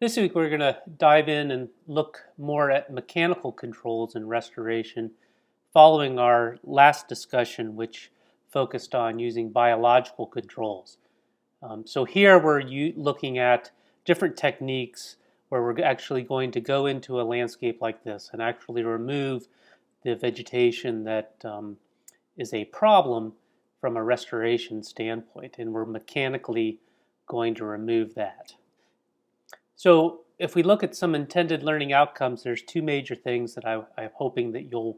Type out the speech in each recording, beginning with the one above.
This week we're going to dive in and look more at mechanical controls and restoration following our last discussion, which focused on using biological controls. So here we're looking at different techniques where we're actually going to go into a landscape like this and actually remove the vegetation that is a problem from a restoration standpoint, and we're mechanically going to remove that. So if we look at some intended learning outcomes, there's two major things that I'm hoping that you'll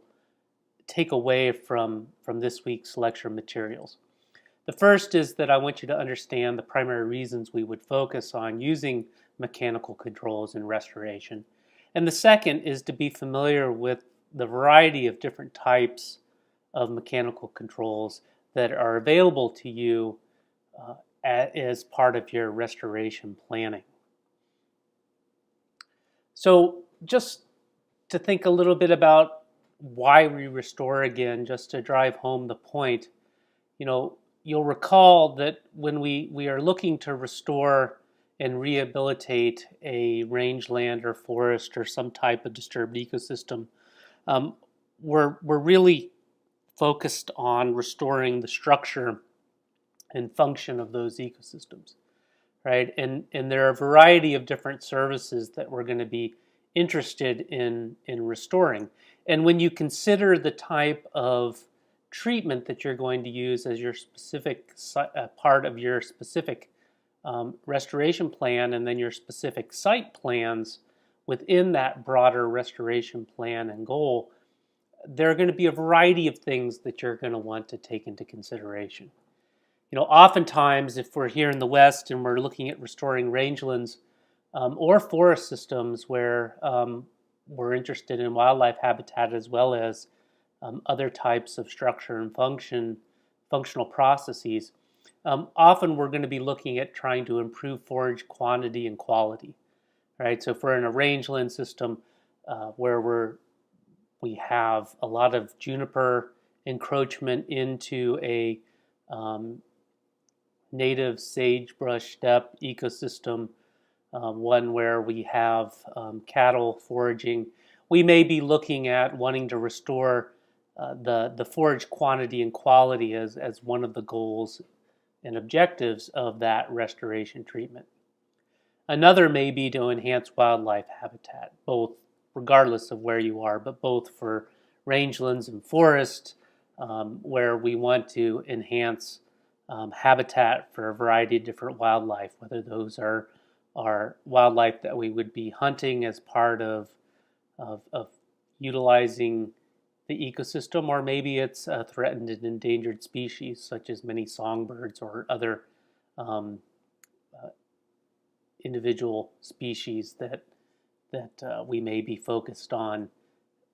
take away from this week's lecture materials. The first is that I want you to understand the primary reasons we would focus on using mechanical controls in restoration. And the second is to be familiar with the variety of different types of mechanical controls that are available to you as part of your restoration planning. So just to think a little bit about why we restore again, just to drive home the point, you'll recall that when we are looking to restore and rehabilitate a rangeland or forest or some type of disturbed ecosystem, we're really focused on restoring the structure and function of those ecosystems, right? And there are a variety of different services that we're going to be interested in restoring. And when you consider the type of treatment that you're going to use as your specific part of your specific restoration plan, and then your specific site plans within that broader restoration plan and goal, there are going to be a variety of things that you're going to want to take into consideration. Oftentimes, if we're here in the West and we're looking at restoring rangelands or forest systems where we're interested in wildlife habitat as well as other types of structure and functional processes, often we're going to be looking at trying to improve forage quantity and quality, right? So if we're in a rangeland system where we have a lot of juniper encroachment into a native sagebrush steppe ecosystem, one where we have cattle foraging, we may be looking at wanting to restore the forage quantity and quality as one of the goals and objectives of that restoration treatment. Another may be to enhance wildlife habitat, both regardless of where you are, but both for rangelands and forests, where we want to enhance habitat for a variety of different wildlife, whether those are wildlife that we would be hunting as part of utilizing the ecosystem, or maybe it's a threatened and endangered species such as many songbirds or other individual species that we may be focused on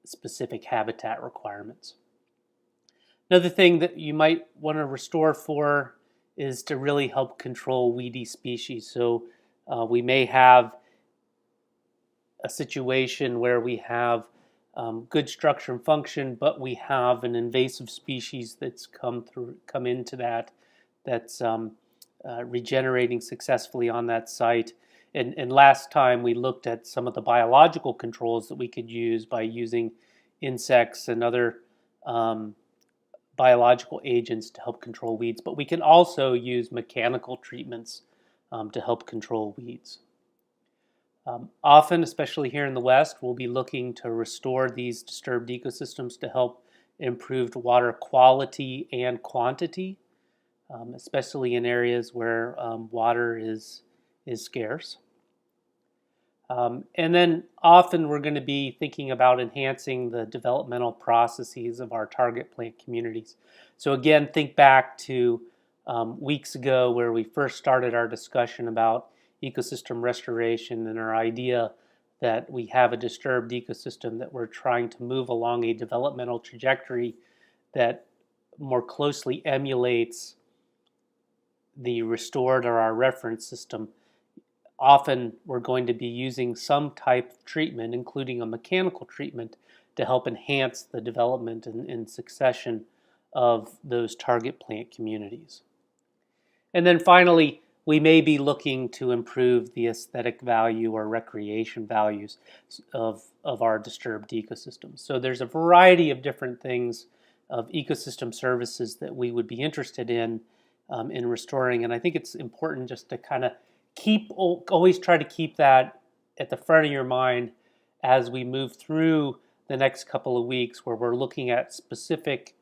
specific habitat requirements. Another thing that you might want to restore for is to really help control weedy species. So we may have a situation where we have good structure and function, but we have an invasive species that's come into that's regenerating successfully on that site. And last time we looked at some of the biological controls that we could use by using insects and other biological agents to help control weeds, but we can also use mechanical treatments to help control weeds. Often, especially here in the West, we'll be looking to restore these disturbed ecosystems to help improve water quality and quantity, especially in areas where water is scarce. And then often we're going to be thinking about enhancing the developmental processes of our target plant communities. So again, think back to weeks ago where we first started our discussion about ecosystem restoration and our idea that we have a disturbed ecosystem that we're trying to move along a developmental trajectory that more closely emulates the restored or our reference system. Often we're going to be using some type of treatment, including a mechanical treatment, to help enhance the development and succession of those target plant communities. And then finally, we may be looking to improve the aesthetic value or recreation values of our disturbed ecosystems. So there's a variety of different things of ecosystem services that we would be interested in restoring. And I think it's important just to kind of always try to keep that at the front of your mind as we move through the next couple of weeks, where we're looking at specific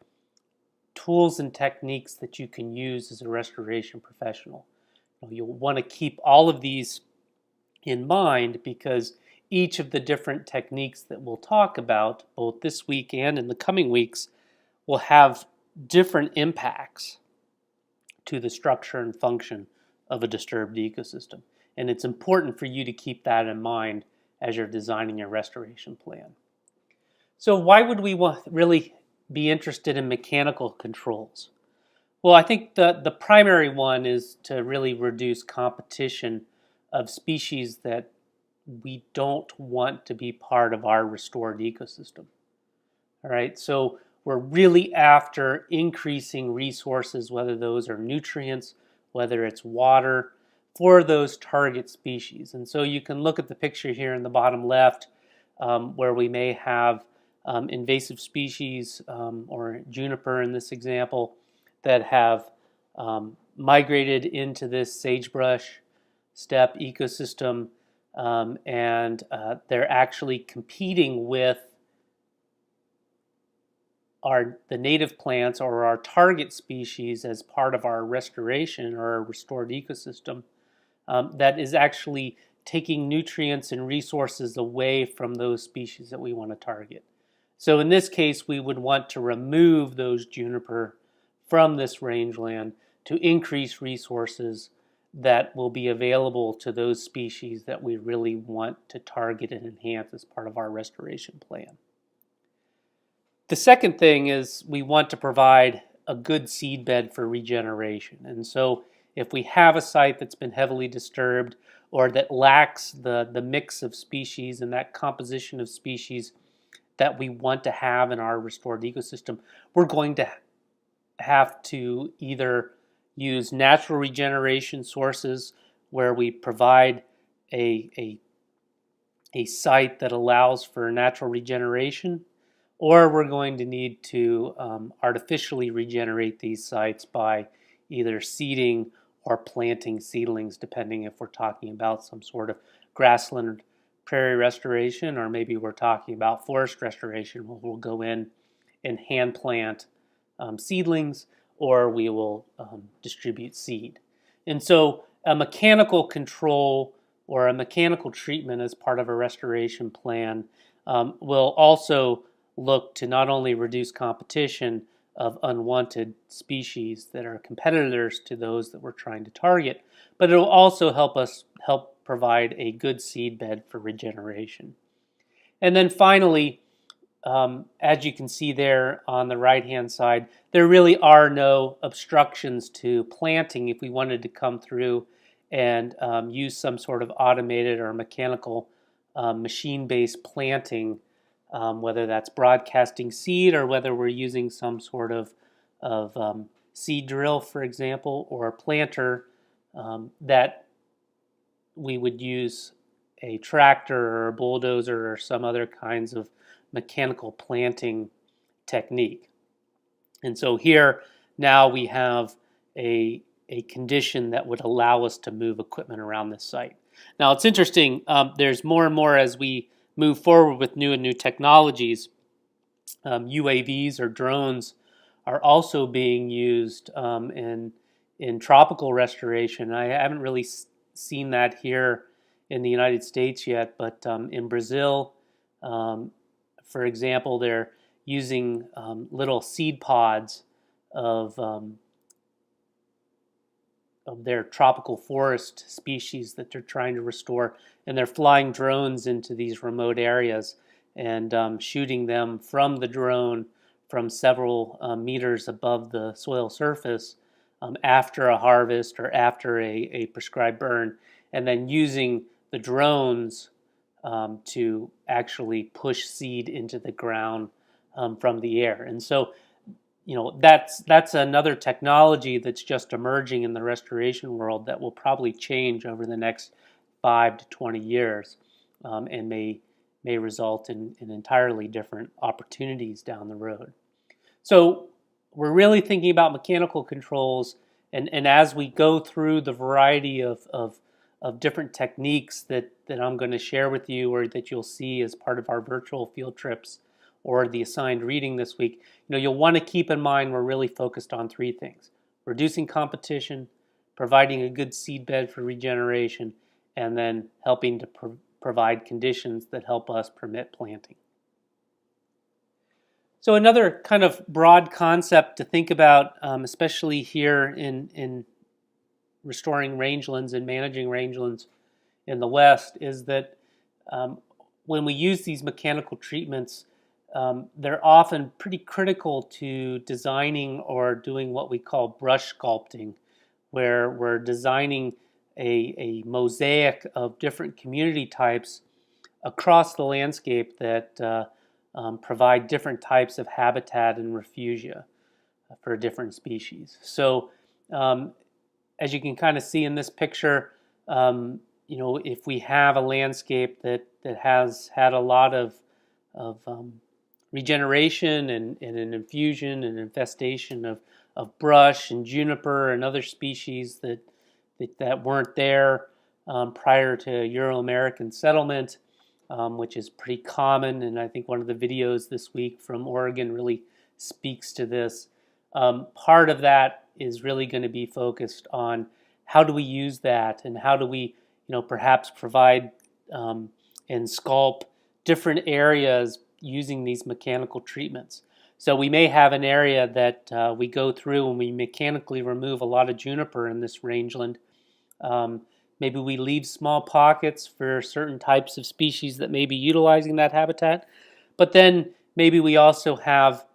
tools and techniques that you can use as a restoration professional. You'll want to keep all of these in mind, because each of the different techniques that we'll talk about, both this week and in the coming weeks, will have different impacts to the structure and function of a disturbed ecosystem. And it's important for you to keep that in mind as you're designing your restoration plan. So why would we really be interested in mechanical controls? Well, I think the primary one is to really reduce competition of species that we don't want to be part of our restored ecosystem. All right, so we're really after increasing resources, whether those are nutrients, whether it's water, for those target species. And so you can look at the picture here in the bottom left, where we may have invasive species, or juniper in this example, that have migrated into this sagebrush steppe ecosystem, and they're actually competing with the native plants or our target species as part of our restoration or our restored ecosystem, that is actually taking nutrients and resources away from those species that we want to target. So in this case, we would want to remove those juniper from this rangeland to increase resources that will be available to those species that we really want to target and enhance as part of our restoration plan. The second thing is we want to provide a good seed bed for regeneration. And so if we have a site that's been heavily disturbed or that lacks the mix of species and that composition of species that we want to have in our restored ecosystem, we're going to have to either use natural regeneration sources where we provide a site that allows for natural regeneration, or we're going to need to artificially regenerate these sites by either seeding or planting seedlings, depending if we're talking about some sort of grassland prairie restoration, or maybe we're talking about forest restoration, where we'll go in and hand plant seedlings, or we will distribute seed. And so a mechanical control or a mechanical treatment as part of a restoration plan will also look to not only reduce competition of unwanted species that are competitors to those that we're trying to target, but it will also help provide a good seed bed for regeneration. And then finally, as you can see there on the right-hand side, there really are no obstructions to planting if we wanted to come through and use some sort of automated or mechanical machine-based planting, whether that's broadcasting seed or whether we're using some sort of seed drill, for example, or a planter that we would use a tractor or a bulldozer or some other kinds of mechanical planting technique. And so here now we have a condition that would allow us to move equipment around this site. Now it's interesting, there's more and more as we move forward with new and new technologies. UAVs or drones are also being used in tropical restoration. I haven't really seen that here in the United States yet, but in Brazil, for example, they're using little seed pods of their tropical forest species that they're trying to restore, and they're flying drones into these remote areas and shooting them from the drone from several meters above the soil surface after a harvest or after a prescribed burn, and then using the drones to actually push seed into the ground from the air. And so that's another technology that's just emerging in the restoration world that will probably change over the next 5 to 20 years, and may result in entirely different opportunities down the road. So we're really thinking about mechanical controls, and as we go through the variety of different techniques that I'm going to share with you, or that you'll see as part of our virtual field trips or the assigned reading this week, you'll want to keep in mind we're really focused on three things: reducing competition, providing a good seed bed for regeneration, and then helping to provide conditions that help us permit planting. So another kind of broad concept to think about, especially here in restoring rangelands and managing rangelands in the West, is that when we use these mechanical treatments, they're often pretty critical to designing or doing what we call brush sculpting, where we're designing a mosaic of different community types across the landscape that provide different types of habitat and refugia for different species. So as you can kind of see in this picture, if we have a landscape that has had a lot of regeneration and an infusion and infestation of brush and juniper and other species that weren't there prior to Euro-American settlement, which is pretty common, and I think one of the videos this week from Oregon really speaks to this. Part of that is really going to be focused on how do we use that, and how do we, perhaps provide and sculpt different areas using these mechanical treatments. So we may have an area that we go through and we mechanically remove a lot of juniper in this rangeland. Maybe we leave small pockets for certain types of species that may be utilizing that habitat. But then maybe we also have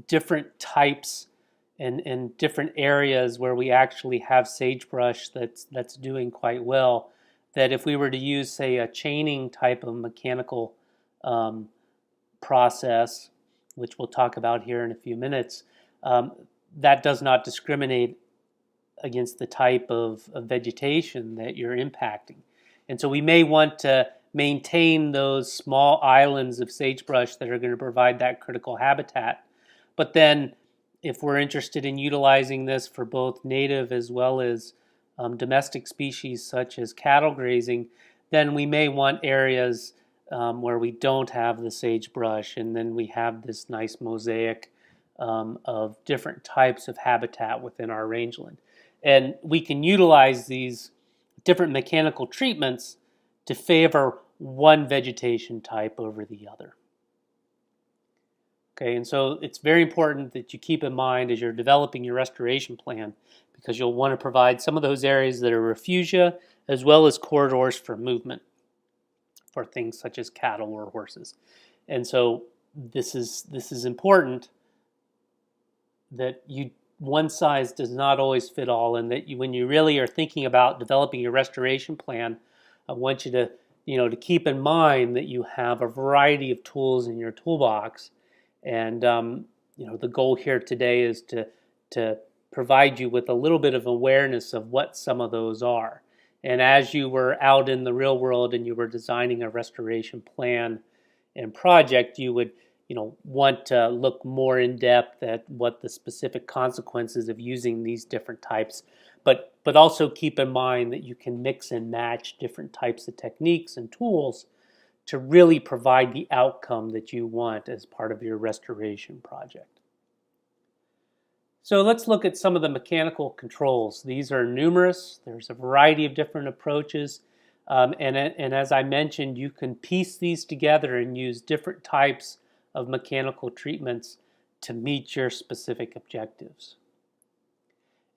different types and different areas where we actually have sagebrush that's doing quite well, that if we were to use, say, a chaining type of mechanical process, which we'll talk about here in a few minutes, that does not discriminate against the type of vegetation that you're impacting. And so we may want to maintain those small islands of sagebrush that are going to provide that critical habitat. But then if we're interested in utilizing this for both native as well as domestic species such as cattle grazing, then we may want areas where we don't have the sagebrush, and then we have this nice mosaic of different types of habitat within our rangeland. And we can utilize these different mechanical treatments to favor one vegetation type over the other. Okay, and so it's very important that you keep in mind as you're developing your restoration plan, because you'll want to provide some of those areas that are refugia as well as corridors for movement for things such as cattle or horses. And so this is important, that one size does not always fit all, and that when you really are thinking about developing your restoration plan, I want you to keep in mind that you have a variety of tools in your toolbox. And the goal here today is to provide you with a little bit of awareness of what some of those are. And as you were out in the real world and you were designing a restoration plan and project, you would want to look more in depth at what the specific consequences of using these different types, but also keep in mind that you can mix and match different types of techniques and tools to really provide the outcome that you want as part of your restoration project. So let's look at some of the mechanical controls. These are numerous. There's a variety of different approaches. And as I mentioned, you can piece these together and use different types of mechanical treatments to meet your specific objectives.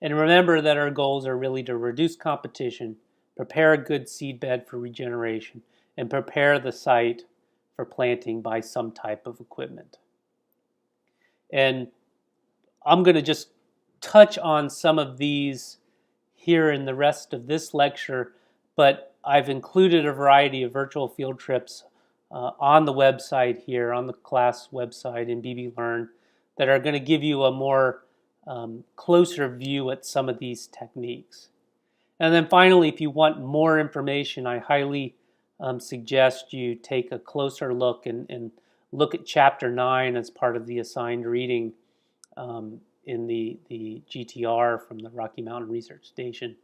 And remember that our goals are really to reduce competition, prepare a good seed bed for regeneration, and prepare the site for planting by some type of equipment. And I'm going to just touch on some of these here in the rest of this lecture, but I've included a variety of virtual field trips on the website here, on the class website in BB Learn, that are going to give you a more closer view at some of these techniques. And then finally, if you want more information, I highly suggest you take a closer look and look at Chapter 9 as part of the assigned reading in the GTR from the Rocky Mountain Research Station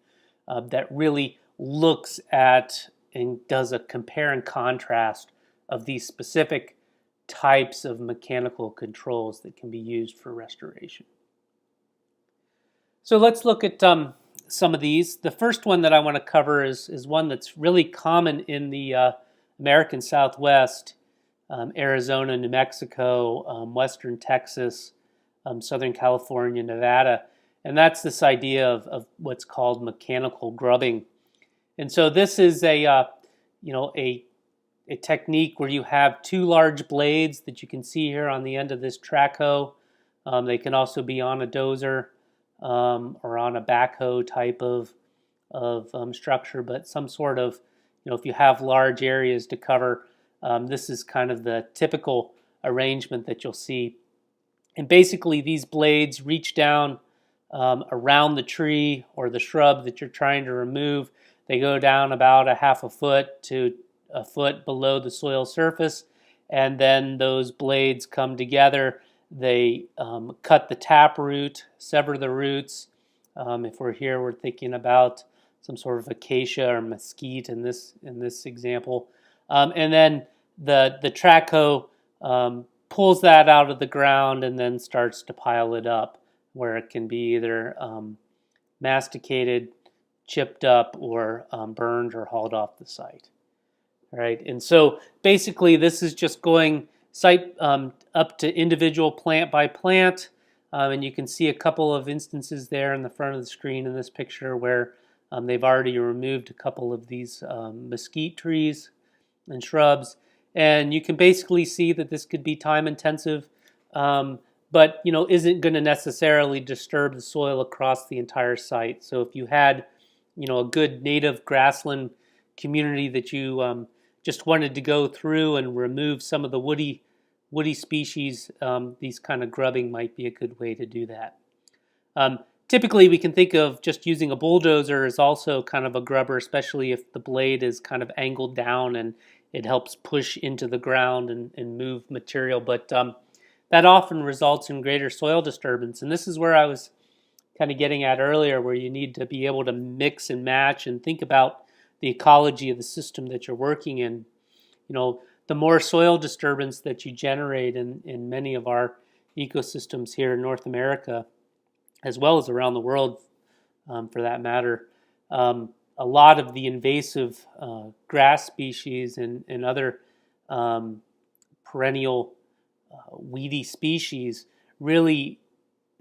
that really looks at and does a compare and contrast of these specific types of mechanical controls that can be used for restoration. So let's look at some of these. The first one that I want to cover is one that's really common in the American Southwest, Arizona, New Mexico, Western Texas, Southern California, Nevada, and that's this idea of what's called mechanical grubbing. And so this is a technique where you have two large blades that you can see here on the end of this track hoe. They can also be on a dozer or on a backhoe type of structure, but some sort of, if you have large areas to cover, this is kind of the typical arrangement that you'll see. And basically these blades reach down around the tree or the shrub that you're trying to remove. They go down about a half a foot to a foot below the soil surface, and then those blades come together. They cut the tap root, sever the roots. If we're here, we're thinking about some sort of acacia or mesquite in this example, and then the track hoe pulls that out of the ground and then starts to pile it up, where it can be either masticated, chipped up, or burned or hauled off the site. All right, and so basically this is just going site up to individual plant by plant, and you can see a couple of instances there in the front of the screen in this picture where they've already removed a couple of these mesquite trees and shrubs, and you can basically see that this could be time intensive, but isn't going to necessarily disturb the soil across the entire site. So if you had a good native grassland community that you just wanted to go through and remove some of the woody species, these kind of grubbing might be a good way to do that. Typically, we can think of just using a bulldozer as also kind of a grubber, especially if the blade is kind of angled down and it helps push into the ground and move material. But that often results in greater soil disturbance. And this is where I was kind of getting at earlier, where you need to be able to mix and match and think about the ecology of the system that you're working in. The more soil disturbance that you generate in many of our ecosystems here in North America, as well as around the world for that matter, a lot of the invasive grass species and other perennial weedy species really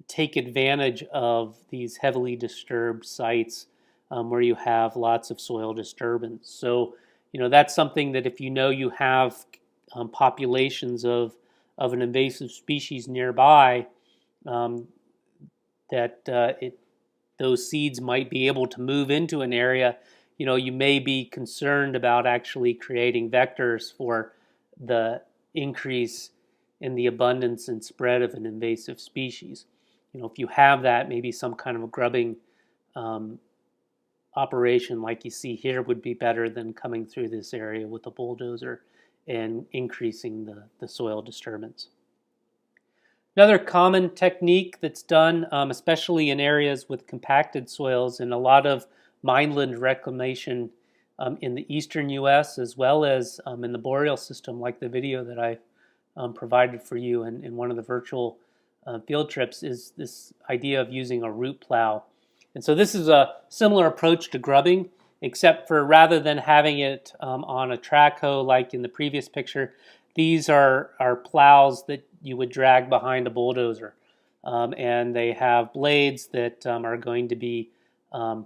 take advantage of these heavily disturbed sites where you have lots of soil disturbance. So, that's something that if you have populations of an invasive species nearby, those seeds might be able to move into an area. You may be concerned about actually creating vectors for the increase in the abundance and spread of an invasive species. If you have that, maybe some kind of a grubbing operation like you see here would be better than coming through this area with a bulldozer and increasing the soil disturbance. Another common technique that's done, especially in areas with compacted soils and a lot of mineland reclamation in the eastern U.S. as well as in the boreal system, like the video that I provided for you in one of the virtual field trips, is this idea of using a root plow. And so this is a similar approach to grubbing, except for rather than having it on a track hoe like in the previous picture, these are plows that you would drag behind a bulldozer. And they have blades that are going to be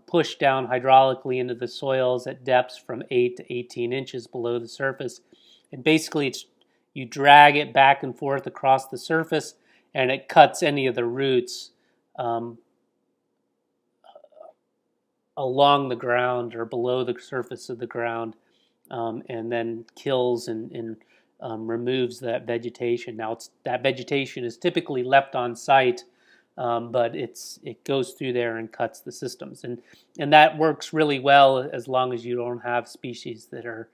pushed down hydraulically into the soils at depths from 8 to 18 inches below the surface. And basically you drag it back and forth across the surface, and it cuts any of the roots along the ground or below the surface of the ground, and then kills and removes that vegetation. Now, that vegetation is typically left on site, but it goes through there and cuts the systems, and that works really well as long as you don't have species that are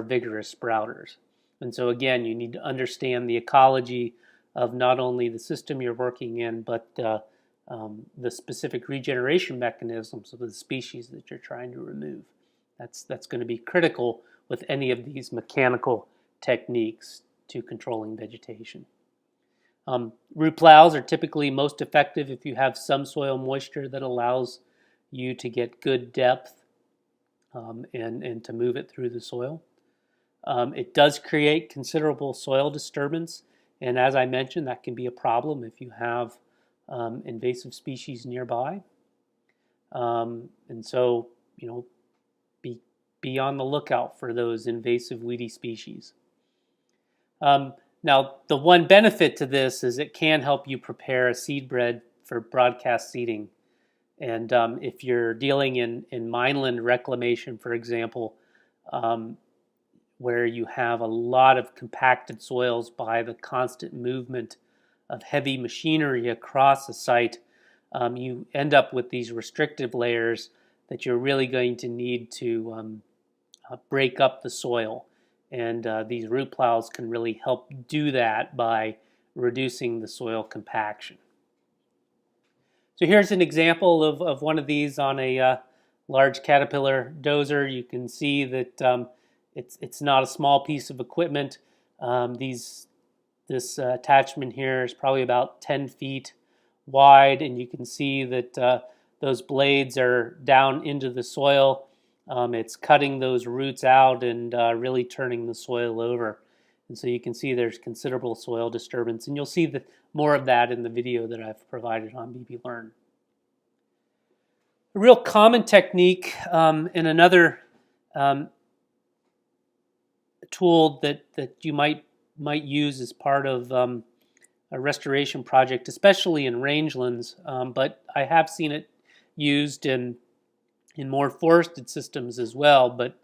vigorous sprouters. And so again, you need to understand the ecology of not only the system you're working in, but the specific regeneration mechanisms of the species that you're trying to remove. That's going to be critical with any of these mechanical techniques to controlling vegetation. Root plows are typically most effective if you have some soil moisture that allows you to get good depth and to move it through the soil. It does create considerable soil disturbance, and as I mentioned, that can be a problem if you have invasive species nearby. And so, be on the lookout for those invasive weedy species. Now, the one benefit to this is it can help you prepare a seed bed for broadcast seeding. And if you're dealing in mineland reclamation, for example, where you have a lot of compacted soils by the constant movement of heavy machinery across a site, you end up with these restrictive layers that you're really going to need to break up the soil. And these root plows can really help do that by reducing the soil compaction. So here's an example of one of these on a large Caterpillar dozer. You can see that it's not a small piece of equipment. This attachment here is probably about 10 feet wide, and you can see that those blades are down into the soil. It's cutting those roots out and really turning the soil over. And so you can see there's considerable soil disturbance, and you'll see more of that in the video that I've provided on bblearn. A real common technique and another tool that you might use as part of a restoration project, especially in rangelands, but I have seen it used in more forested systems as well, but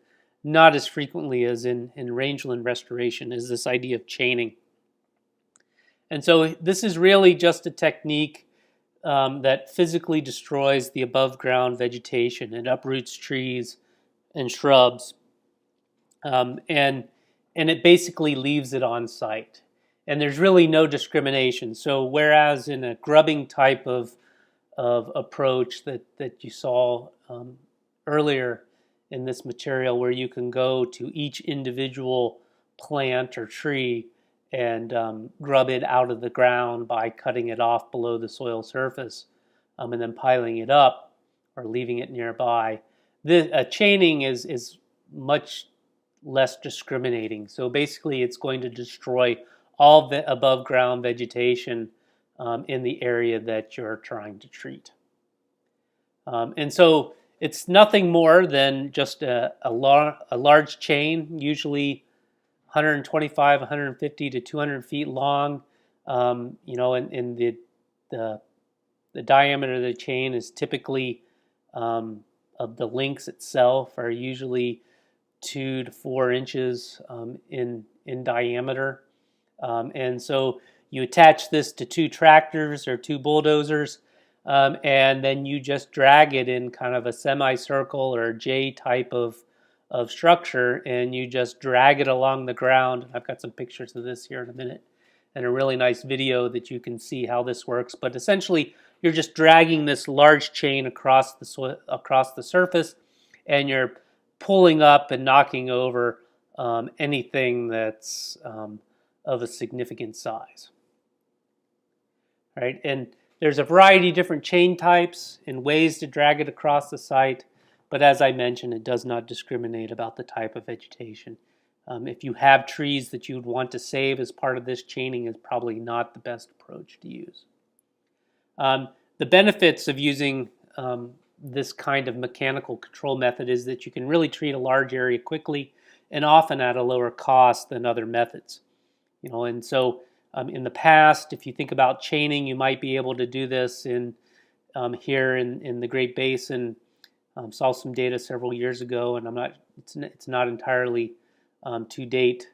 not as frequently as in rangeland restoration, is this idea of chaining. And so this is really just a technique that physically destroys the above ground vegetation. It uproots trees and shrubs, and it basically leaves it on site. And there's really no discrimination. So whereas in a grubbing type of approach that you saw earlier in this material, where you can go to each individual plant or tree and grub it out of the ground by cutting it off below the soil surface and then piling it up or leaving it nearby. Chaining is much less discriminating. So basically it's going to destroy all the above ground vegetation in the area that you're trying to treat. And so it's nothing more than just a large chain, usually 125, 150 to 200 feet long. And the diameter of the chain is typically of the links itself are usually 2 to 4 inches in diameter. And so you attach this to 2 tractors or 2 bulldozers, and then you just drag it in kind of a semicircle or J type of structure, and you just drag it along the ground. I've got some pictures of this here in a minute and a really nice video that you can see how this works. But essentially, you're just dragging this large chain across the surface, and you're pulling up and knocking over anything that's of a significant size. Right? And there's a variety of different chain types and ways to drag it across the site, but as I mentioned, it does not discriminate about the type of vegetation. If you have trees that you'd want to save as part of this, chaining is probably not the best approach to use. The benefits of using this kind of mechanical control method is that you can really treat a large area quickly and often at a lower cost than other methods. And so in the past, if you think about chaining, you might be able to do this here in the Great Basin. Saw some data several years ago, and it's not entirely to date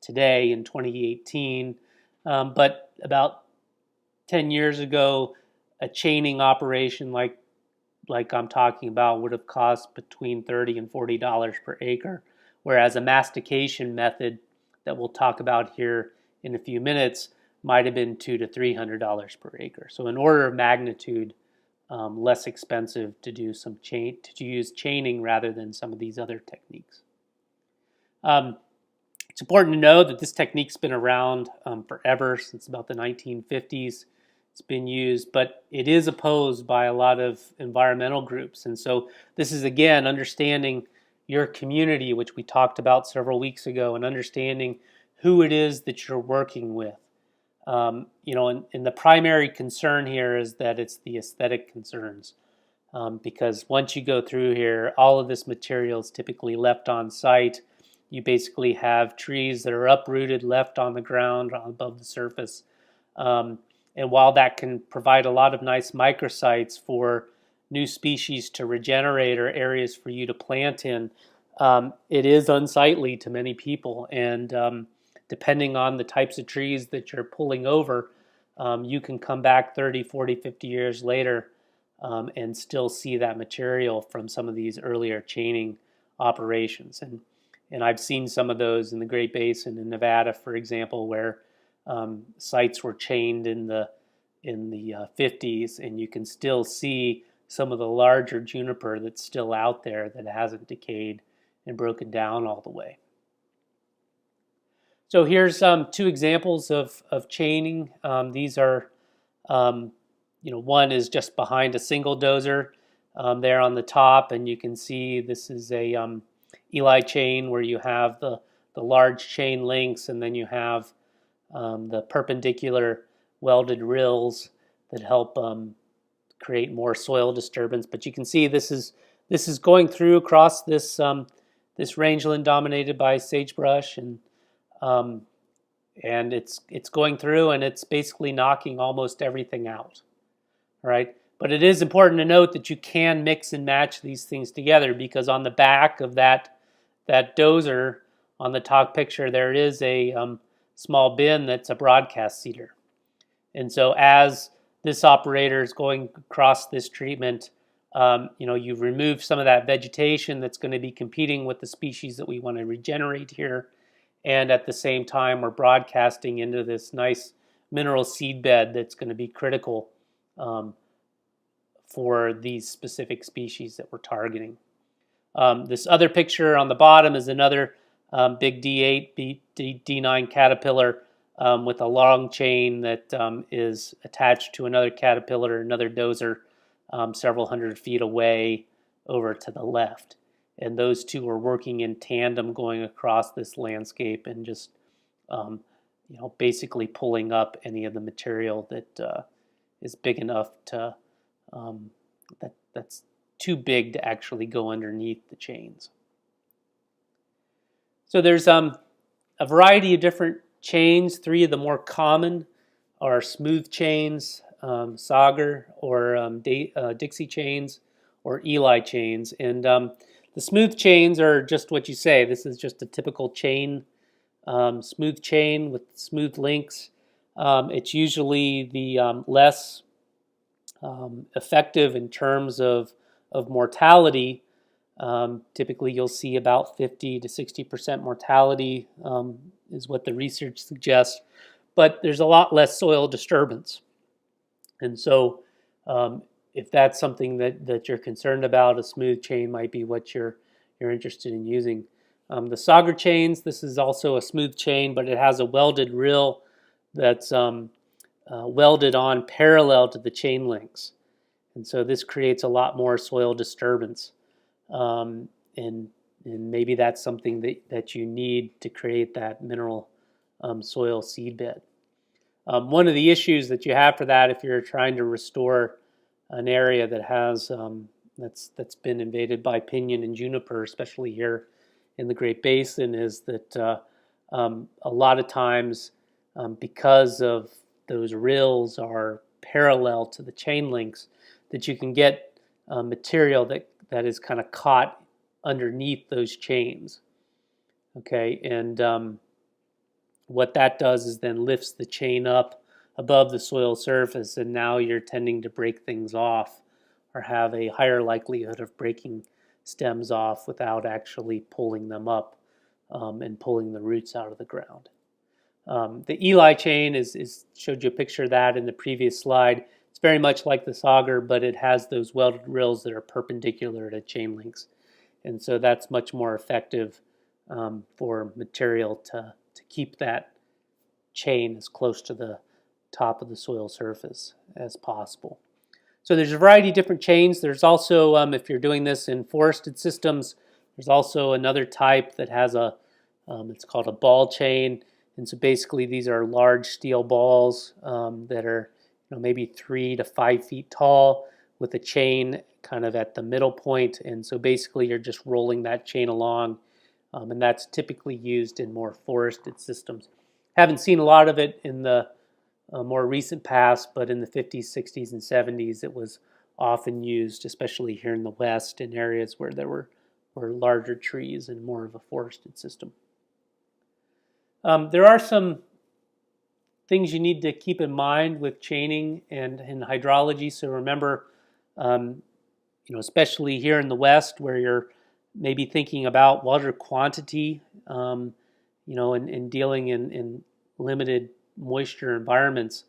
today in 2018. But about 10 years ago, a chaining operation like I'm talking about would have cost between $30 and $40 per acre, whereas a mastication method that we'll talk about here in a few minutes might have been $200 to $300 per acre. So an order of magnitude less expensive to do to use chaining rather than some of these other techniques. It's important to know that this technique's been around forever, since about the 1950s. It's been used, but it is opposed by a lot of environmental groups. And so this is, again, understanding your community, which we talked about several weeks ago, and understanding who it is that you're working with. And the primary concern here is that it's the aesthetic concerns. Because once you go through here, all of this material is typically left on site. You basically have trees that are uprooted, left on the ground above the surface. And while that can provide a lot of nice microsites for new species to regenerate or areas for you to plant in, it is unsightly to many people. And depending on the types of trees that you're pulling over, you can come back 30, 40, 50 years later and still see that material from some of these earlier chaining operations. And I've seen some of those in the Great Basin in Nevada, for example, where sites were chained in the 50s, and you can still see some of the larger juniper that's still out there that hasn't decayed and broken down all the way. So here's two examples of chaining. These are, one is just behind a single dozer there on the top, and you can see this is a Eli chain where you have the large chain links, and then you have the perpendicular welded rills that help create more soil disturbance. But you can see this is going through across this rangeland dominated by sagebrush, and it's going through, and it's basically knocking almost everything out. All right, but it is important to note that you can mix and match these things together, because on the back of that dozer on the top picture, there is a small bin that's a broadcast seeder. And so as this operator is going across this treatment, you've removed some of that vegetation that's going to be competing with the species that we want to regenerate here. And at the same time, we're broadcasting into this nice mineral seed bed that's going to be critical for these specific species that we're targeting. This other picture on the bottom is another big D8, D9 caterpillar with a long chain that is attached to another caterpillar, another dozer, several hundred feet away over to the left. And those two are working in tandem, going across this landscape and just basically pulling up any of the material that is big enough to that's too big to actually go underneath the chains. So there's a variety of different chains. Three of the more common are smooth chains, Sauger or Dixie chains, or Eli chains. And the smooth chains are just what you say. This is just a typical chain, smooth chain with smooth links. It's usually the less effective in terms of mortality. Typically, you'll see about 50 to 60% mortality is what the research suggests, but there's a lot less soil disturbance. And so if that's something that you're concerned about, a smooth chain might be what you're interested in using. The Sauger chains, this is also a smooth chain, but it has a welded rill that's welded on parallel to the chain links. And so this creates a lot more soil disturbance. And maybe that's something that you need to create that mineral soil seed bed. One of the issues that you have for that, if you're trying to restore an area that has that's been invaded by pinyon and juniper, especially here in the Great Basin, is that a lot of times, because of those rills are parallel to the chain links, that you can get material that is kind of caught underneath those chains. Okay, and what that does is then lifts the chain up above the soil surface, and now you're tending to break things off or have a higher likelihood of breaking stems off without actually pulling them up and pulling the roots out of the ground. The Eli chain showed you a picture of that in the previous slide. It's very much like the sauger, but it has those welded rails that are perpendicular to chain links. And so that's much more effective for material to keep that chain as close to the top of the soil surface as possible. So there's a variety of different chains. There's also, if you're doing this in forested systems, there's also another type that has it's called a ball chain. And so basically these are large steel balls that are maybe 3 to 5 feet tall with a chain kind of at the middle point. And so basically you're just rolling that chain along. And that's typically used in more forested systems. Haven't seen a lot of it in the more recent past, but in the 50s, 60s, and 70s, it was often used, especially here in the West, in areas where there were larger trees and more of a forested system. There are some things you need to keep in mind with chaining and in hydrology. So remember, especially here in the West, where you're maybe thinking about water quantity, and dealing in limited moisture environments,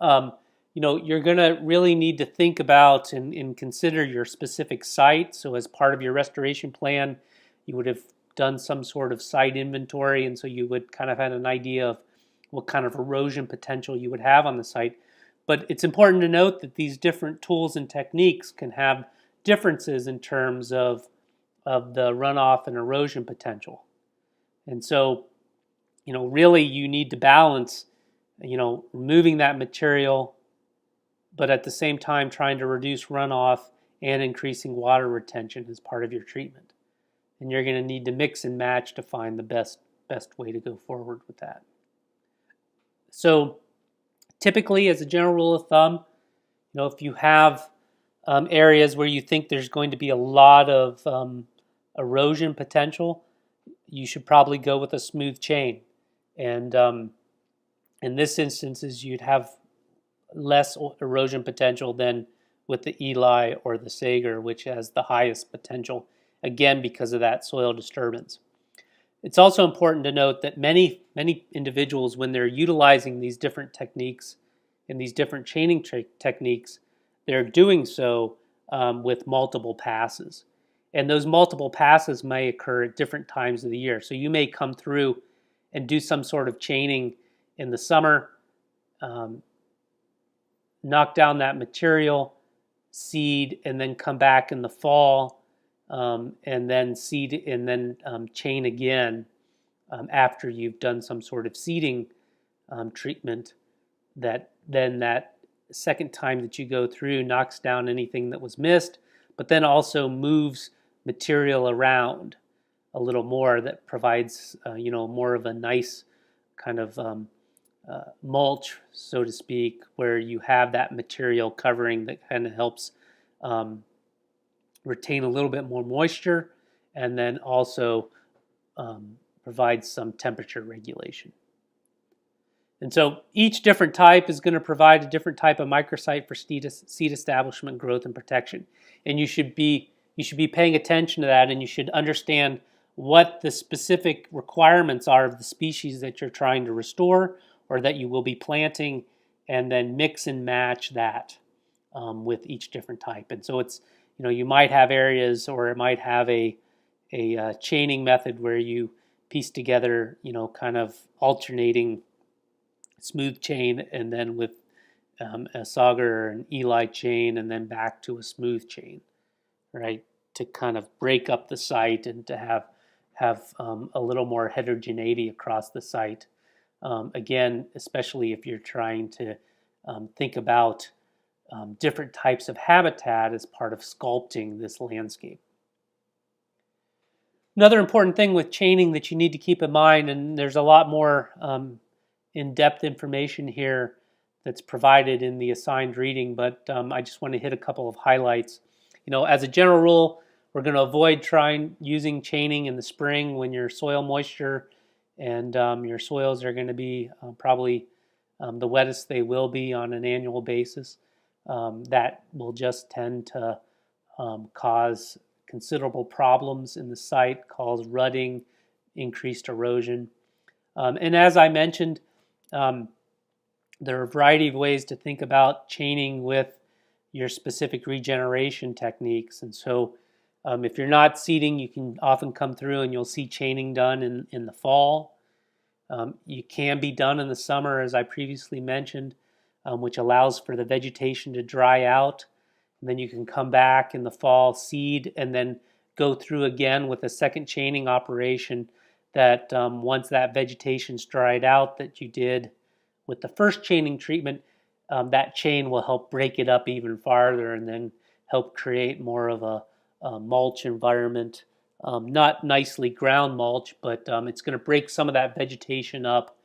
you're going to really need to think about and consider your specific site. So as part of your restoration plan, you would have done some sort of site inventory, and so you would kind of have an idea of what kind of erosion potential you would have on the site. But it's important to note that these different tools and techniques can have differences in terms of the runoff and erosion potential. And so, really you need to balance, removing that material, but at the same time trying to reduce runoff and increasing water retention as part of your treatment. And you're going to need to mix and match to find the best way to go forward with that. So typically, as a general rule of thumb, if you have areas where you think there's going to be a lot of erosion potential, you should probably go with a smooth chain. And in this instance, you'd have less erosion potential than with the Eli or the Sager, which has the highest potential, again, because of that soil disturbance. It's also important to note that many individuals, when they're utilizing these different techniques and these different chaining techniques, they're doing so with multiple passes. And those multiple passes may occur at different times of the year. So you may come through and do some sort of chaining in the summer, knock down that material, seed, and then come back in the fall, and then seed, and then chain again after you've done some sort of seeding treatment. That second time that you go through knocks down anything that was missed, but then also moves material around a little more, that provides more of a nice kind of mulch, so to speak, where you have that material covering that kind of helps retain a little bit more moisture, and then also provides some temperature regulation. And so each different type is going to provide a different type of microsite for seed establishment, growth, and protection. And you should be paying attention to that, and you should understand what the specific requirements are of the species that you're trying to restore or that you will be planting, and then mix and match that with each different type. And so it's, you might have areas, or it might have a chaining method where you piece together, kind of alternating smooth chain, and then with a sauger or an Eli chain, and then back to a smooth chain, right? To kind of break up the site and to have a little more heterogeneity across the site. Again, especially if you're trying to think about different types of habitat as part of sculpting this landscape. Another important thing with chaining that you need to keep in mind, and there's a lot more in-depth information here that's provided in the assigned reading, but I just want to hit a couple of highlights. As a general rule, we're going to avoid using chaining in the spring when your soil moisture and your soils are going to be probably the wettest they will be on an annual basis. That will just tend to cause considerable problems in the site, cause rutting, increased erosion. And as I mentioned, um, there are a variety of ways to think about chaining with your specific regeneration techniques. And so if you're not seeding, you can often come through and you'll see chaining done in the fall. You can be done in the summer, as I previously mentioned, which allows for the vegetation to dry out. And then you can come back in the fall, seed, and then go through again with a second chaining operation that once that vegetation's dried out that you did with the first chaining treatment, that chain will help break it up even farther and then help create more of a mulch environment. Not nicely ground mulch, but it's going to break some of that vegetation up.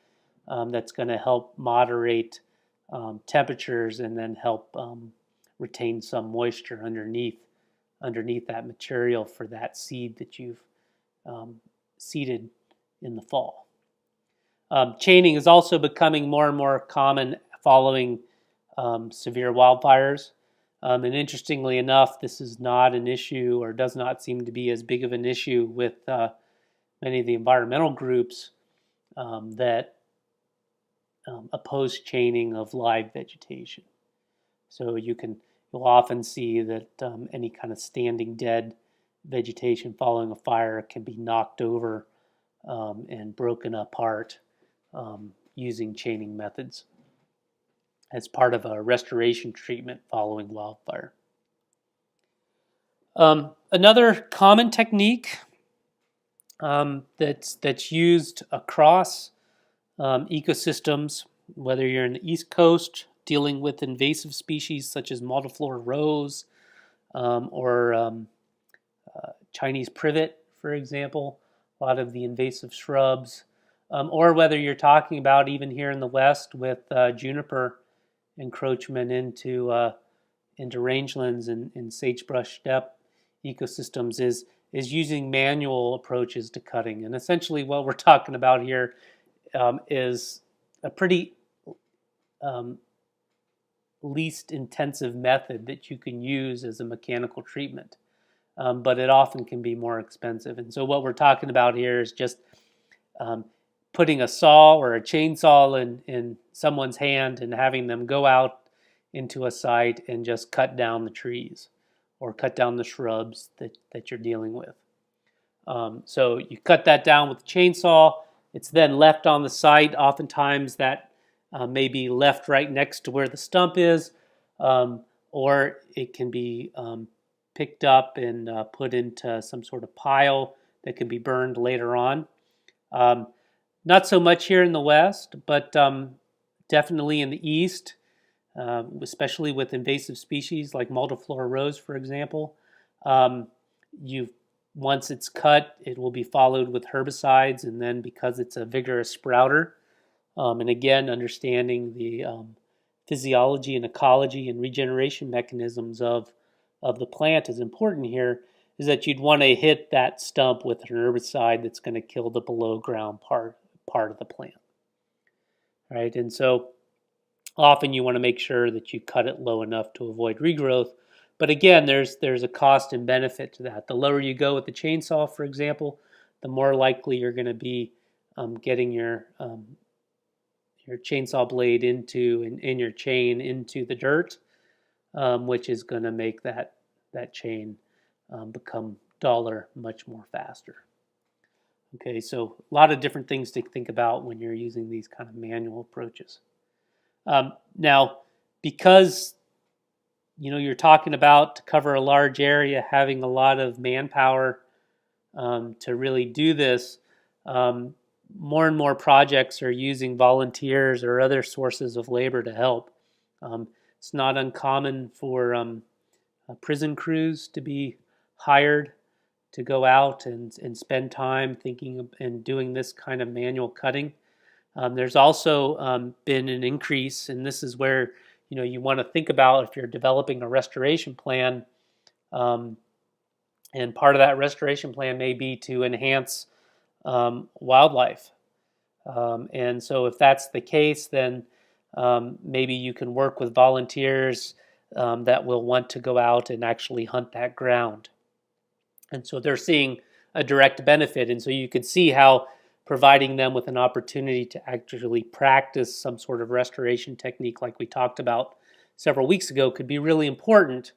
That's going to help moderate temperatures and then help retain some moisture underneath that material for that seed that you've seeded in the fall. Chaining is also becoming more and more common following severe wildfires. And interestingly enough, this is not an issue or does not seem to be as big of an issue with many of the environmental groups that oppose chaining of live vegetation. So you'll often see that any kind of standing dead vegetation following a fire can be knocked over and broken apart using chaining methods as part of a restoration treatment following wildfire. Another common technique that's used across ecosystems, whether you're in the East Coast dealing with invasive species such as multiflora rose or Chinese privet, for example, a lot of the invasive shrubs, or whether you're talking about even here in the West with juniper encroachment into rangelands and sagebrush steppe ecosystems is using manual approaches to cutting. And essentially what we're talking about here is a pretty least intensive method that you can use as a mechanical treatment. But it often can be more expensive. And so what we're talking about here is just putting a saw or a chainsaw in someone's hand and having them go out into a site and just cut down the trees or cut down the shrubs that you're dealing with. So you cut that down with a chainsaw. It's then left on the site. Oftentimes that may be left right next to where the stump is, or it can be picked up and put into some sort of pile that can be burned later on. Not so much here in the West, but definitely in the East, especially with invasive species like multiflora rose, for example. Once it's cut, it will be followed with herbicides, and then because it's a vigorous sprouter, and again, understanding the physiology and ecology and regeneration mechanisms of the plant is important here, is that you'd want to hit that stump with an herbicide that's going to kill the below ground part of the plant. Right? And so often you want to make sure that you cut it low enough to avoid regrowth. But again, there's a cost and benefit to that. The lower you go with the chainsaw, for example, the more likely you're going to be getting your chainsaw blade into and your chain into the dirt, which is going to make that chain become duller much more faster. Okay, so a lot of different things to think about when you're using these kind of manual approaches. Now, because you're talking about to cover a large area, having a lot of manpower to really do this, more and more projects are using volunteers or other sources of labor to help. It's not uncommon for prison crews to be hired to go out and spend time thinking and doing this kind of manual cutting. There's also been an increase, and this is where you want to think about if you're developing a restoration plan, and part of that restoration plan may be to enhance wildlife. And so if that's the case, then maybe you can work with volunteers that will want to go out and actually hunt that ground. And so they're seeing a direct benefit. And so you could see how providing them with an opportunity to actually practice some sort of restoration technique, like we talked about several weeks ago, could be really important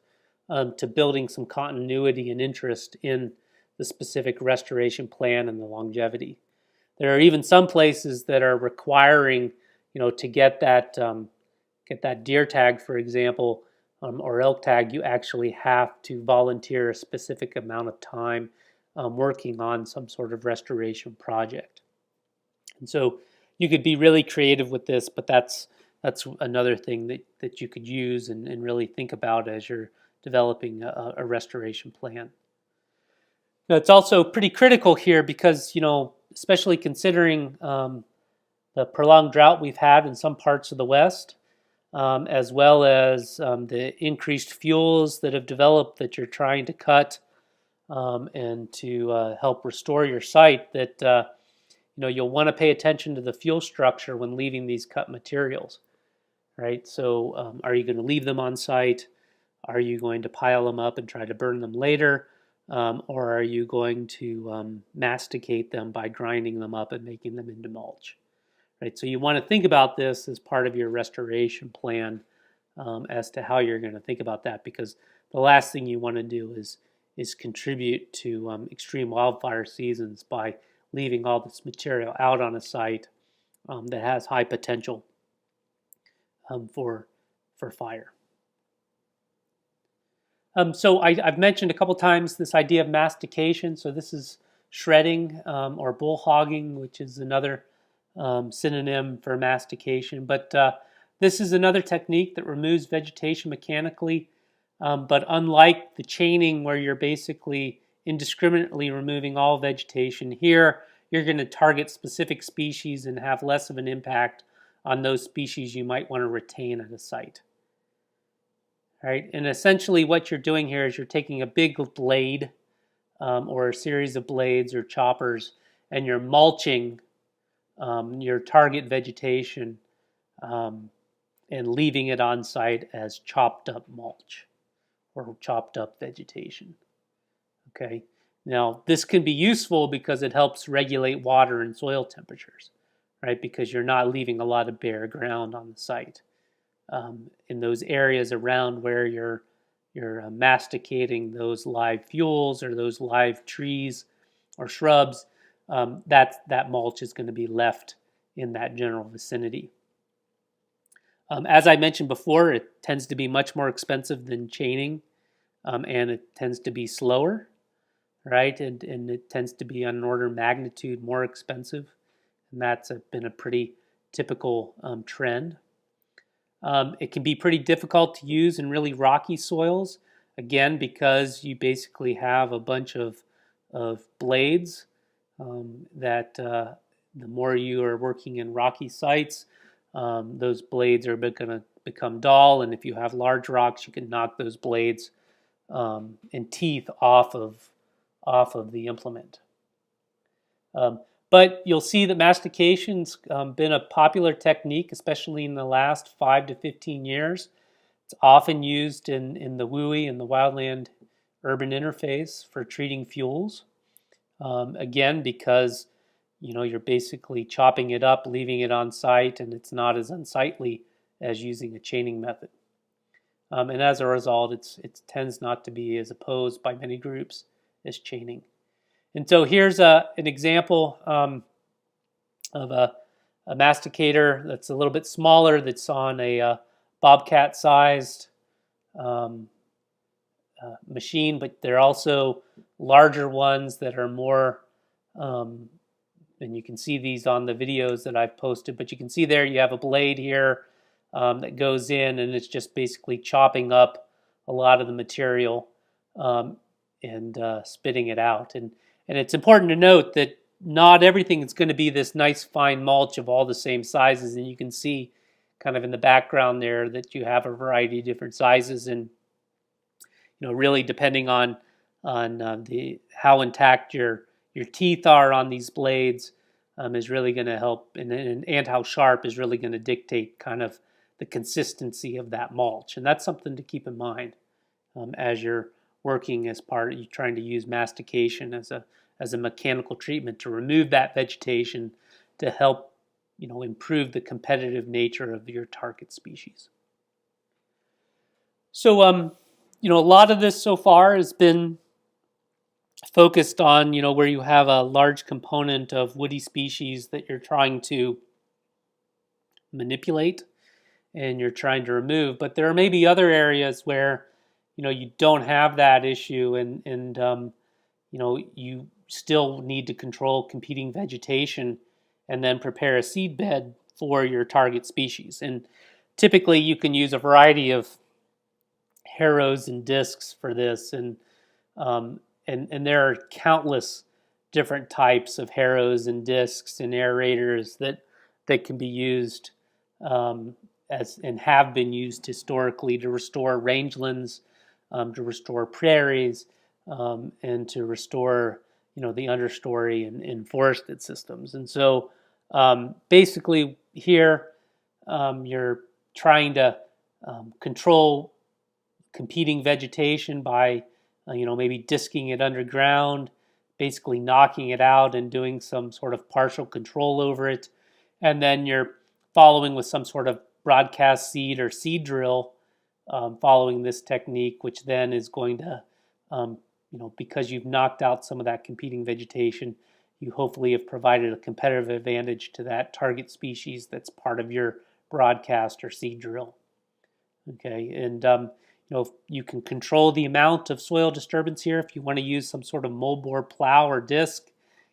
to building some continuity and interest in the specific restoration plan and the longevity. There are even some places that are requiring, to get that deer tag, for example, or elk tag. You actually have to volunteer a specific amount of time working on some sort of restoration project. And so you could be really creative with this, but that's another thing that you could use and really think about as you're developing a restoration plan. Now, it's also pretty critical here because, especially considering the prolonged drought we've had in some parts of the West, as well as the increased fuels that have developed that you're trying to cut and to help restore your site, that you'll want to pay attention to the fuel structure when leaving these cut materials, right? So are you going to leave them on site? Are you going to pile them up and try to burn them later? Or are you going to masticate them by grinding them up and making them into mulch? Right, so you want to think about this as part of your restoration plan as to how you're going to think about that, because the last thing you want to do is contribute to extreme wildfire seasons by leaving all this material out on a site that has high potential for fire. So I've mentioned a couple times this idea of mastication. So this is shredding or bull hogging, which is another synonym for mastication. But this is another technique that removes vegetation mechanically. But unlike the chaining, where you're basically indiscriminately removing all vegetation, here you're going to target specific species and have less of an impact on those species you might want to retain at a site. Right? And essentially what you're doing here is you're taking a big blade or a series of blades or choppers, and you're mulching your target vegetation and leaving it on site as chopped up mulch or chopped up vegetation. Okay. Now, this can be useful because it helps regulate water and soil temperatures, right? Because you're not leaving a lot of bare ground on the site. In those areas around where you're masticating those live fuels or those live trees or shrubs, that mulch is going to be left in that general vicinity. As I mentioned before, it tends to be much more expensive than chaining, and it tends to be slower, right? And it tends to be on an order of magnitude more expensive, and that's been a pretty typical trend. It can be pretty difficult to use in really rocky soils, again, because you basically have a bunch of blades that the more you are working in rocky sites, those blades are going to become dull, and if you have large rocks, you can knock those blades and teeth off of the implement. But you'll see that mastication's been a popular technique, especially in the last 5 to 15 years. It's often used in the WUI and the wildland urban interface for treating fuels. Again, because you're basically chopping it up, leaving it on site, and it's not as unsightly as using a chaining method. And as a result, it tends not to be as opposed by many groups as chaining. And so here's an example of a masticator that's a little bit smaller, that's on a bobcat-sized machine, but there are also larger ones that are more, and you can see these on the videos that I've posted, but you can see there you have a blade here that goes in, and it's just basically chopping up a lot of the material and spitting it out. And it's important to note that not everything is going to be this nice fine mulch of all the same sizes, and you can see kind of in the background there that you have a variety of different sizes, and really depending on the how intact your teeth are on these blades, is really going to help, and how sharp is really going to dictate kind of the consistency of that mulch. And that's something to keep in mind as you're working as part of you trying to use mastication as a mechanical treatment to remove that vegetation to help improve the competitive nature of your target species. So a lot of this so far has been focused on where you have a large component of woody species that you're trying to manipulate and you're trying to remove, but there are maybe other areas where you don't have that issue, and you still need to control competing vegetation and then prepare a seed bed for your target species. And typically you can use a variety of harrows and discs for this, and there are countless different types of harrows and discs and aerators that can be used and have been used historically to restore rangelands, to restore prairies, and to restore the understory and forested systems. And so basically here you're trying to control competing vegetation by maybe disking it underground, basically knocking it out and doing some sort of partial control over it. And then you're following with some sort of broadcast seed or seed drill, following this technique, which then is going to, because you've knocked out some of that competing vegetation, you hopefully have provided a competitive advantage to that target species that's part of your broadcast or seed drill. Okay, and you can control the amount of soil disturbance here. If you want to use some sort of moldboard plow or disc,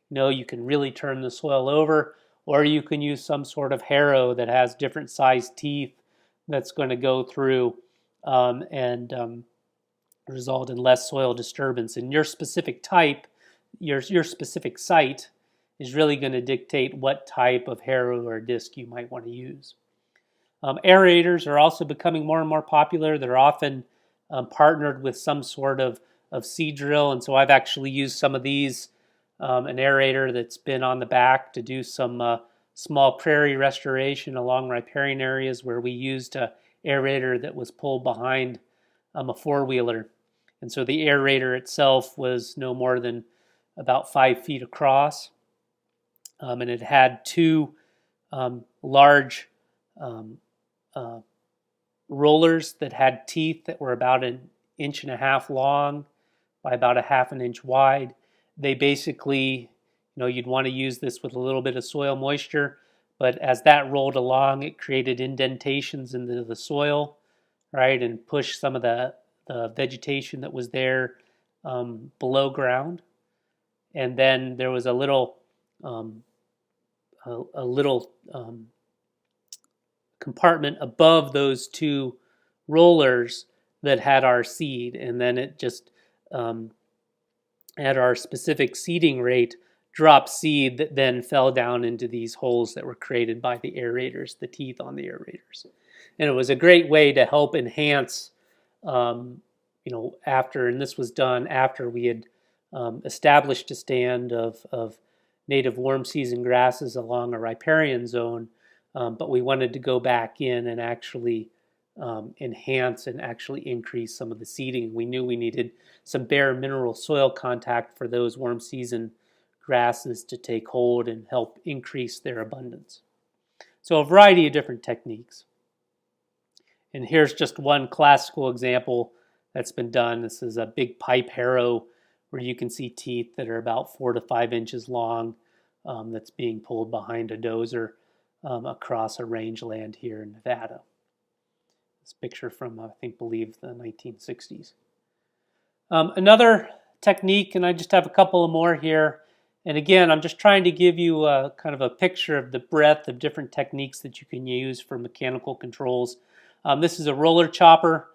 you can really turn the soil over, or you can use some sort of harrow that has different sized teeth that's going to go through and result in less soil disturbance. And your specific type, your specific site is really going to dictate what type of harrow or disc you might want to use. Aerators are also becoming more and more popular. They're often partnered with some sort of seed drill, and so I've actually used some of these, an aerator that's been on the back to do some small prairie restoration along riparian areas where we used an aerator that was pulled behind a four-wheeler. And so the aerator itself was no more than about 5 feet across, and it had two large rollers that had teeth that were about 1.5 inches long by about 1/2 inch wide. They basically, you'd want to use this with a little bit of soil moisture, but as that rolled along, it created indentations into the soil, right, and pushed some of the vegetation that was there below ground. And then there was a little compartment above those two rollers that had our seed, and then it just at our specific seeding rate dropped seed that then fell down into these holes that were created by the aerators, the teeth on the aerators. And it was a great way to help enhance after, and this was done after we had established a stand of native warm season grasses along a riparian zone, but we wanted to go back in and actually enhance and actually increase some of the seeding. We knew we needed some bare mineral soil contact for those warm season grasses to take hold and help increase their abundance. So a variety of different techniques. And here's just one classical example that's been done. This is a big pipe harrow where you can see teeth that are about 4 to 5 inches long that's being pulled behind a dozer across a rangeland here in Nevada. This picture from, I believe the 1960s. Another technique, and I just have a couple of more here. And again, I'm just trying to give you a kind of a picture of the breadth of different techniques that you can use for mechanical controls. This is a roller chopper.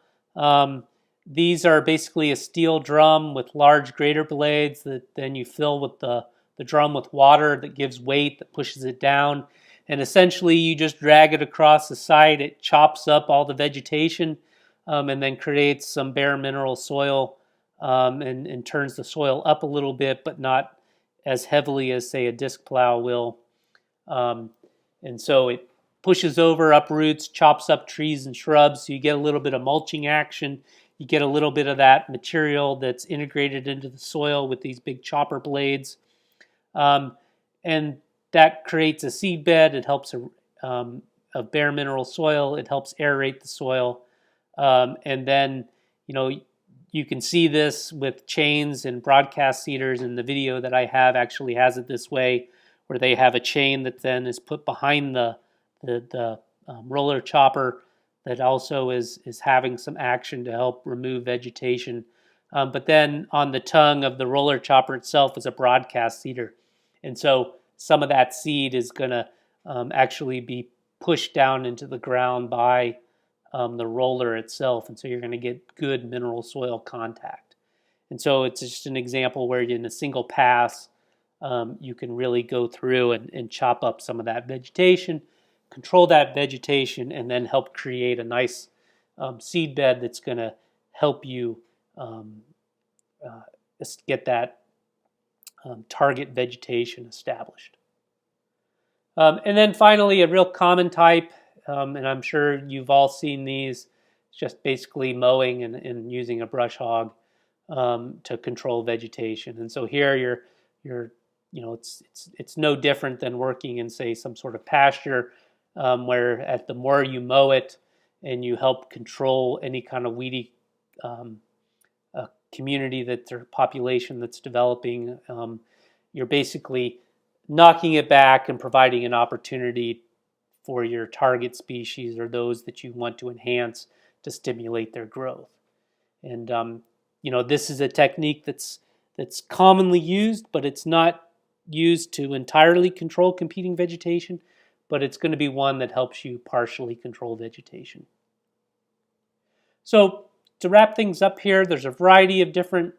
These are basically a steel drum with large grater blades that then you fill with the drum with water that gives weight, that pushes it down. And essentially you just drag it across the side. It chops up all the vegetation and then creates some bare mineral soil and turns the soil up a little bit, but not as heavily as, say, a disc plow will. Um, and so it pushes over, uproots, chops up trees and shrubs. So you get a little bit of mulching action. You get a little bit of that material that's integrated into the soil with these big chopper blades. Um, and that creates a seed bed. It helps a bare mineral soil. It helps aerate the soil. And then, you know, you can see this with chains and broadcast seeders, and the video that I have actually has it this way, where they have a chain that then is put behind the roller chopper that also is having some action to help remove vegetation. But then on the tongue of the roller chopper itself is a broadcast seeder. And so some of that seed is going to actually be pushed down into the ground by the roller itself. And so you're going to get good mineral soil contact. And so it's just an example where in a single pass, you can really go through and chop up some of that vegetation, control that vegetation, and then help create a nice seed bed that's going to help you um, uh, get that target vegetation established. And then finally, a real common type, and I'm sure you've all seen these, it's just basically mowing and using a brush hog to control vegetation. And so here you're it's no different than working in, say, some sort of pasture, where at the more you mow it and you help control any kind of weedy community or population that's developing, you're basically knocking it back and providing an opportunity for your target species or those that you want to enhance to stimulate their growth. And this is a technique that's commonly used, but it's not used to entirely control competing vegetation, but it's going to be one that helps you partially control vegetation. So to wrap things up here, there's a variety of different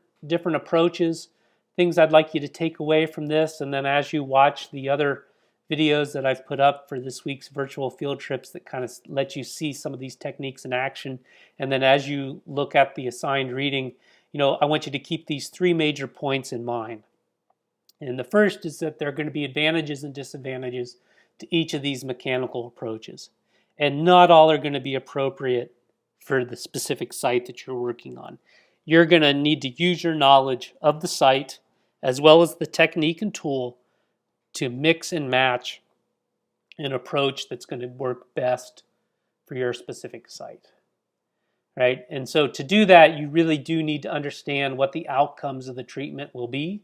approaches, things I'd like you to take away from this, and then as you watch the other videos that I've put up for this week's virtual field trips that kind of let you see some of these techniques in action, and then as you look at the assigned reading, I want you to keep these three major points in mind. And the first is that there are going to be advantages and disadvantages to each of these mechanical approaches, and not all are going to be appropriate for the specific site that you're working on. You're going to need to use your knowledge of the site as well as the technique and tool to mix and match an approach that's going to work best for your specific site, right? And so to do that, you really do need to understand what the outcomes of the treatment will be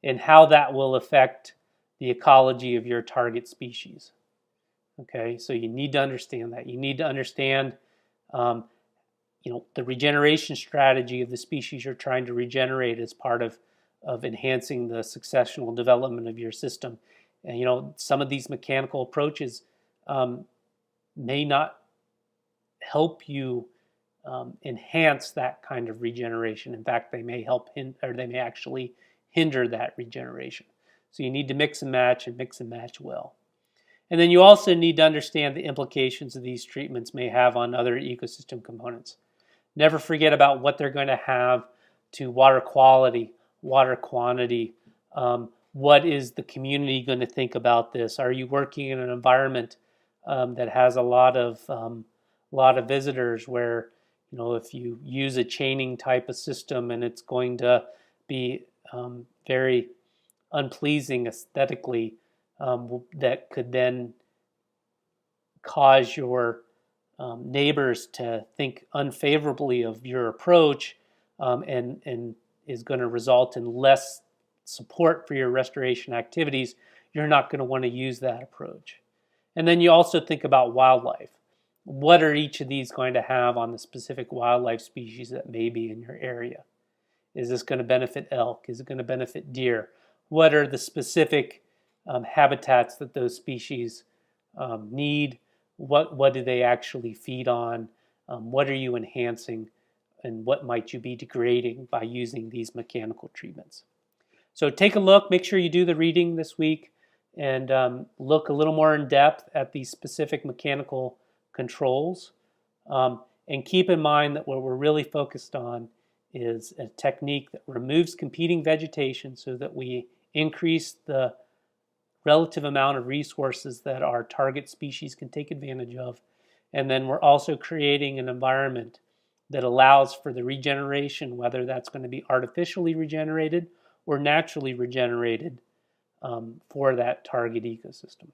and how that will affect the ecology of your target species. Okay, so you need to understand that. You need to understand the regeneration strategy of the species you're trying to regenerate as part of enhancing the successional development of your system. And some of these mechanical approaches may not help you enhance that kind of regeneration. In fact, they may they may actually hinder that regeneration. So you need to mix and match well. And then you also need to understand the implications of these treatments may have on other ecosystem components. Never forget about what they're going to have to water quality, water quantity. What is the community going to think about this? Are you working in an environment that has a lot of visitors where, if you use a chaining type of system and it's going to be very unpleasing aesthetically, that could then cause your neighbors to think unfavorably of your approach, and is going to result in less support for your restoration activities, you're not going to want to use that approach. And then you also think about wildlife. What are each of these going to have on the specific wildlife species that may be in your area? Is this going to benefit elk? Is it going to benefit deer? What are the specific habitats that those species need? What do they actually feed on? What are you enhancing? And what might you be degrading by using these mechanical treatments? So take a look, make sure you do the reading this week, and look a little more in depth at these specific mechanical controls. And keep in mind that what we're really focused on is a technique that removes competing vegetation so that we increase the relative amount of resources that our target species can take advantage of. And then we're also creating an environment that allows for the regeneration, whether that's going to be artificially regenerated or naturally regenerated for that target ecosystem.